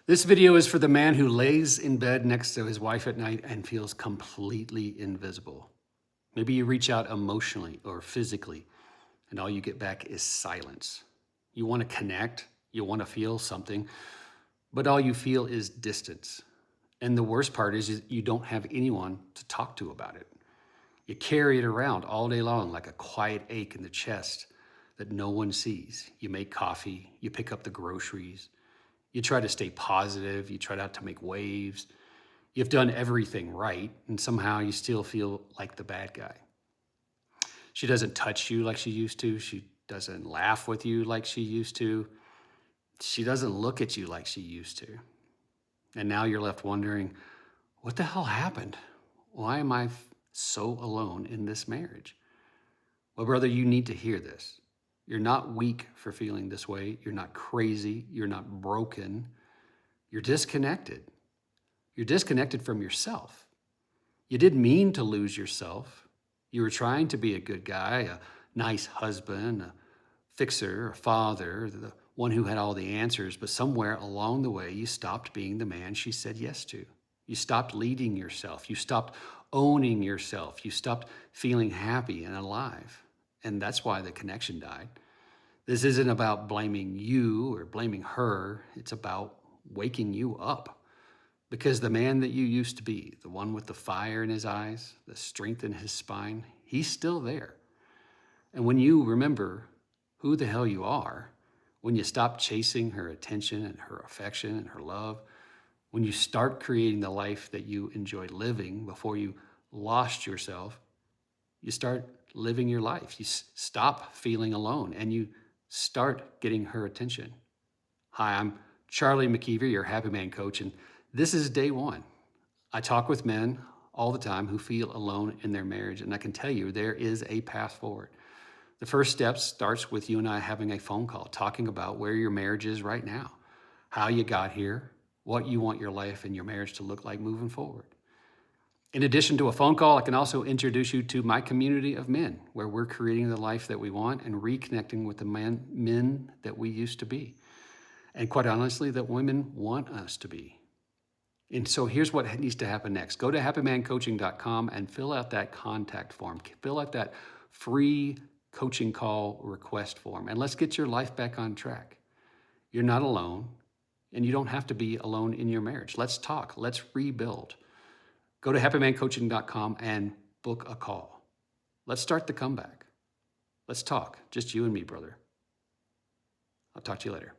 This video is for the man who lays in bed next to his wife at night and feels completely invisible. Maybe you reach out emotionally or physically, and all you get back is silence. You want to connect, you want to feel something, but all you feel is distance. And the worst part is you don't have anyone to talk to about it. You carry it around all day long like a quiet ache in the chest that no one sees. You make coffee, you pick up the groceries, you try to stay positive, you try not to make waves. You've done everything right, and somehow you still feel like the bad guy. She doesn't touch you like she used to. She doesn't laugh with you like she used to. She doesn't look at you like she used to. And now you're left wondering, what the hell happened? Why am I so alone in this marriage? Well, brother, you need to hear this. You're not weak for feeling this way. You're not crazy. You're not broken. You're disconnected. You're disconnected from yourself. You didn't mean to lose yourself. You were trying to be a good guy, a nice husband, a fixer, a father, the one who had all the answers, but somewhere along the way, you stopped being the man she said yes to. You stopped leading yourself. You stopped owning yourself. You stopped feeling happy and alive. And that's why the connection died. This isn't about blaming you or blaming her. It's about waking you up. Because the man that you used to be, the one with the fire in his eyes, the strength in his spine, he's still there. And when you remember who the hell you are, when you stop chasing her attention and her affection and her love, when you start creating the life that you enjoyed living before you lost yourself, you start living your life. You stop feeling alone and you start getting her attention. Hi, I'm Charlie McKeever, your Happy Man coach, and this is day one. I talk with men all the time who feel alone in their marriage, and I can tell you there is a path forward. The first step starts with you and I having a phone call, talking about where your marriage is right now, how you got here, what you want your life and your marriage to look like moving forward. In addition to a phone call, I can also introduce you to my community of men, where we're creating the life that we want and reconnecting with the men that we used to be. And quite honestly, that women want us to be. And so here's what needs to happen next. Go to happymancoaching.com and fill out that contact form. Fill out that free coaching call request form. And let's get your life back on track. You're not alone, and you don't have to be alone in your marriage. Let's talk. Let's rebuild. Go to happymancoaching.com and book a call. Let's start the comeback. Let's talk. Just you and me, brother. I'll talk to you later.